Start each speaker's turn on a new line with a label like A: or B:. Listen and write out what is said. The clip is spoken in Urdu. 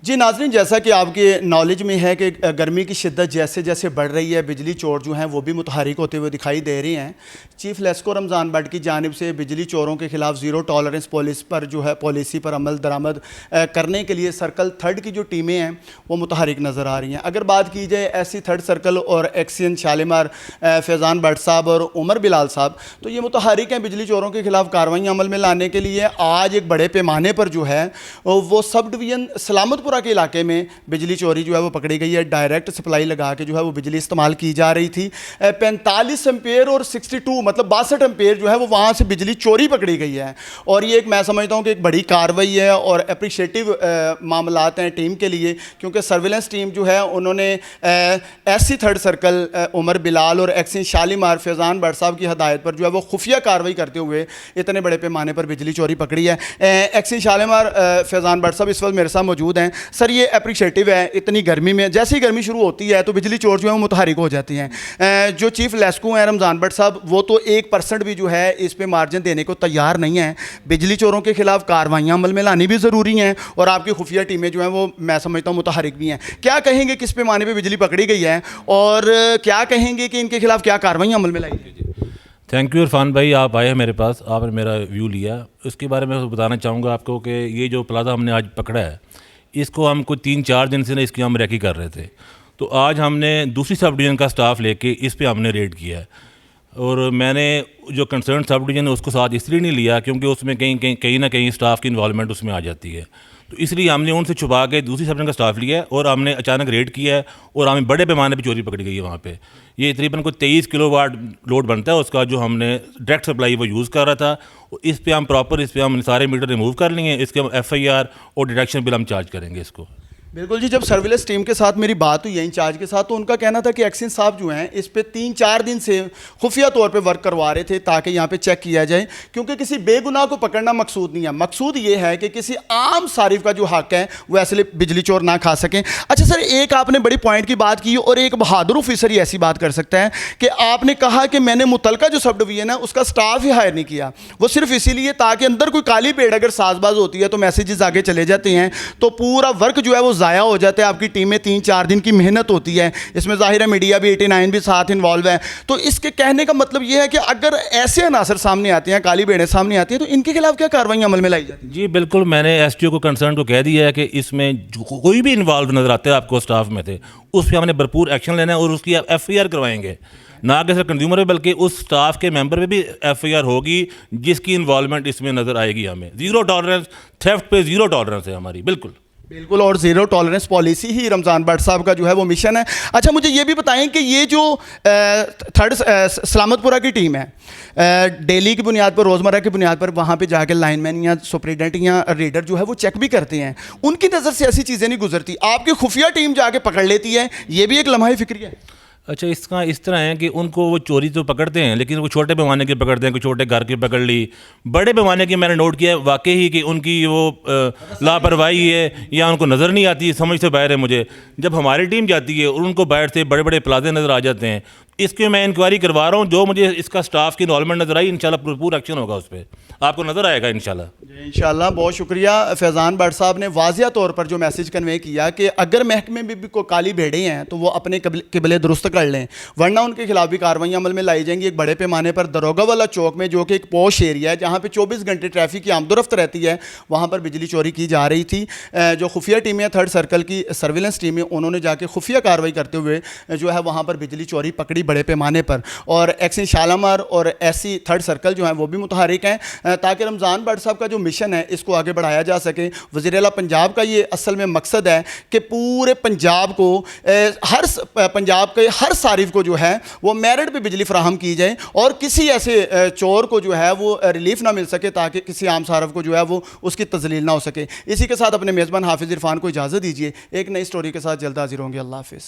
A: جی ناظرین، جیسا کہ آپ کے نالج میں ہے کہ گرمی کی شدت جیسے جیسے بڑھ رہی ہے، بجلی چور جو ہیں وہ بھی متحرک ہوتے ہوئے دکھائی دے رہے ہیں۔ چیف لیسکو رمضان بٹ کی جانب سے بجلی چوروں کے خلاف زیرو ٹالرنس پالیسی پر عمل درآمد کرنے کے لیے سرکل تھرڈ کی جو ٹیمیں ہیں وہ متحرک نظر آ رہی ہیں۔ اگر بات کی جائے ایسی تھرڈ سرکل اور ایکسین شالیمار، فیضان بٹ صاحب اور عمر بلال صاحب، تو یہ متحرک ہیں بجلی چوروں کے خلاف کارروائیاں عمل میں لانے کے لیے۔ آج ایک بڑے پیمانے پر جو ہے وہ سب ڈویژن سلامت پورہ کے علاقے میں بجلی چوری جو ہے وہ پکڑی گئی ہے۔ ڈائریکٹ سپلائی لگا کے جو ہے وہ بجلی استعمال کی جا رہی تھی۔ 45 امپیئر اور 62 مطلب 62 امپیئر جو ہے وہ وہاں سے بجلی چوری پکڑی گئی ہے، اور یہ ایک میں سمجھتا ہوں کہ ایک بڑی کارروائی ہے اور اپریشیٹو معاملات ہیں ٹیم کے لیے، کیونکہ سرویلنس ٹیم جو ہے انہوں نے ایسی تھرڈ سرکل عمر بلال اور ایکسین شالیمار فیضان بٹ صاحب کی ہدایت پر جو ہے وہ خفیہ کارروائی کرتے ہوئے اتنے بڑے پیمانے پر بجلی چوری پکڑی ہے۔ ایکسین شالیمار، فیضان بٹ صاحب اس وقت میرے ساتھ موجود ہیں۔ سر، یہ اپریشیٹو ہے، اتنی گرمی میں جیسے ہی گرمی شروع ہوتی ہے تو بجلی چور جو ہے وہ متحرک ہو جاتی ہیں۔ جو چیف لیسکو ہیں رمضان بٹ صاحب، وہ تو 1% بھی جو ہے اس پہ مارجن دینے کو تیار نہیں ہیں۔ بجلی چوروں کے خلاف کارروائیاں عمل میں لانی بھی ضروری ہیں، اور آپ کی خفیہ ٹیمیں جو ہیں وہ میں سمجھتا ہوں متحرک بھی ہیں۔ کیا کہیں گے کس پیمانے پہ بجلی پکڑی گئی ہے، اور کیا کہیں گے کہ ان کے خلاف کیا کارروائیاں عمل میں لائی گئی؟
B: تھینک یو عرفان بھائی، آپ آئے ہیں میرے پاس، آپ نے میرا ویو لیا۔ اس کے بارے میں بتانا چاہوں گا آپ کو کہ یہ جو پلازا ہم نے آج پکڑا ہے، اس کو ہم کوئی 3-4 دن سے اس کی ہم ریکی کر رہے تھے۔ تو آج ہم نے دوسری سب ڈویژن کا سٹاف لے کے اس پہ ہم نے ریڈ کیا ہے، اور میں نے جو کنسرن سب ڈویژن ہے اس کو ساتھ اس لیے نہیں لیا کیونکہ اس میں کہیں نہ کہیں سٹاف کی انوالومنٹ اس میں آ جاتی ہے، تو اس لیے ہم نے ان سے چھپا کے دوسری سب ڈویژن کا سٹاف لیا ہے، اور ہم نے اچانک ریڈ کیا ہے، اور ہمیں بڑے پیمانے پہ چوری پکڑی گئی ہے وہاں پہ۔ یہ تقریباً کوئی 23 کلو واٹ لوڈ بنتا ہے اس کا، جو ہم نے ڈائریکٹ سپلائی وہ یوز کر رہا تھا۔ اس پہ ہم سارے میٹر ریموو کر لیے ہیں، اس کے ہم FIR اور ڈیٹیکشن بل ہم چارج کریں گے اس کو۔
A: بالکل جی، جب سرویلنس ٹیم کے ساتھ میری بات ہوئی ہے انچارج کے ساتھ، تو ان کا کہنا تھا کہ ایکسین صاحب جو ہیں اس پہ 3-4 دن سے خفیہ طور پہ ورک کروا رہے تھے تاکہ یہاں پہ چیک کیا جائے، کیونکہ کسی بے گناہ کو پکڑنا مقصود نہیں ہے، مقصود یہ ہے کہ کسی عام صارف کا جو حق ہے وہ ایسے بجلی چور نہ کھا سکیں۔ اچھا سر، ایک آپ نے بڑی پوائنٹ کی بات کی، اور ایک بہادر آفیسر ہی ایسی بات کر سکتا ہے کہ آپ نے کہا کہ میں نے متعلقہ جو سب ڈویژن ہے اس کا سٹاف ہی ہائر نہیں کیا، وہ صرف اسی لیے تاکہ اندر کوئی کالی پیڑ اگر ساز باز ہوتی ہے تو میسیجز آگے چلے جاتے ہیں، تو پورا ورک جو ہے وہ ضائع ہو جاتا ہے۔ آپ کی ٹیم میں 3-4 دن کی محنت ہوتی ہے، اس میں ظاہر ہے میڈیا بھی 89 بھی ساتھ انوالو ہے، تو اس کے کہنے کا مطلب یہ ہے کہ اگر ایسے عناصر سامنے آتے ہیں، کالی بیڑیں سامنے آتی ہیں، تو ان کے خلاف کیا کارروائیاں عمل میں لائی جاتی ہیں؟
B: جی بالکل، میں نے STO کو کنسرن کو کہہ دیا ہے کہ اس میں کوئی بھی انوالو نظر آتا ہے آپ کو اسٹاف میں سے، اس پہ ہم نے بھرپور ایکشن لینا ہے، اور اس کی FIR کروائیں گے، نہ کہ صرف کنزیومر پہ بلکہ اس اسٹاف کے ممبر پہ بھی FIR ہوگی جس کی انوالومنٹ اس میں نظر آئے گی۔ ہمیں زیرو ٹالرنس، تھیفٹ پہ زیرو ٹالرنس ہے ہماری، بالکل
A: بالکل، اور zero tolerance policy he Ramzan but صاحب کا جو ہے وہ مشن ہے۔ اچھا، مجھے یہ بھی بتائیں کہ یہ جو تھرڈ سلامت پورہ کی ٹیم ہے، ڈیلی کی بنیاد پر، روزمرہ کی بنیاد پر وہاں پہ جا کے لائن مین یا سپریڈنٹ یا ریڈر جو ہے وہ چیک بھی کرتے ہیں، ان کی نظر سے ایسی چیزیں نہیں گزرتی، آپ کی خفیہ ٹیم جا کے پکڑ لیتی ہے، یہ بھی ایک لمحہ فکری ہے؟
B: اچھا، اس طرح ہے کہ ان کو وہ چوری تو پکڑتے ہیں، لیکن وہ چھوٹے پیمانے کے پکڑتے ہیں، کوئی چھوٹے گھر کی پکڑ لی۔ بڑے پیمانے کی میں نے نوٹ کیا واقعی ہی کہ ان کی وہ لاپرواہی ہے یا ان کو نظر نہیں آتی، سمجھ سے باہر ہے مجھے۔ جب ہماری ٹیم جاتی ہے اور ان کو باہر سے بڑے بڑے پلازے نظر آ جاتے ہیں، اس کے میں انکوائری کروا رہا ہوں، جو مجھے اس کا سٹاف کی انوالومنٹ نظر آئی، انشاءاللہ بھرپور ایکشن ہوگا اس پہ، آپ کو نظر آئے گا انشاءاللہ۔
A: انشاءاللہ، بہت شکریہ۔ فیضان بٹ صاحب نے واضح طور پر جو میسیج کنوے کیا کہ اگر محکمے میں بھی کوئی کالی بھیڑیں ہیں تو وہ اپنے قبلے درست کر لیں، ورنہ ان کے خلاف بھی کارروائیاں عمل میں لائی جائیں گی۔ ایک بڑے پیمانے پر دروگا والا چوک میں، جو کہ ایک پوش ایریا ہے جہاں پہ 24 گھنٹے ٹریفک کی آمد و رفت رہتی ہے، وہاں پر بجلی چوری کی جا رہی تھی۔ جو خفیہ ٹیمیں تھرڈ سرکل کی سرویلنس ٹیمیں، انہوں نے جا کے خفیہ کارروائی کرتے ہوئے جو ہے وہاں پر بجلی چوری پکڑی بڑے پیمانے پر، اور ایکسین شالیمار اور ایسی تھرڈ سرکل جو ہیں وہ بھی متحرک ہیں تاکہ رمضان بٹ صاحب کا جو مشن ہے اس کو آگے بڑھایا جا سکے۔ وزیر اعلیٰ پنجاب کا یہ اصل میں مقصد ہے کہ پورے پنجاب کو، پنجاب کے ہر صارف کو جو ہے وہ میرٹ پہ بجلی فراہم کی جائے، اور کسی ایسے چور کو جو ہے وہ ریلیف نہ مل سکے تاکہ کسی عام صارف کو جو ہے وہ اس کی تذلیل نہ ہو سکے۔ اسی کے ساتھ اپنے میزبان حافظ عرفان کو اجازت دیجیے، ایک نئی سٹوری کے ساتھ جلد حاضر ہوں گے۔ اللہ حافظ۔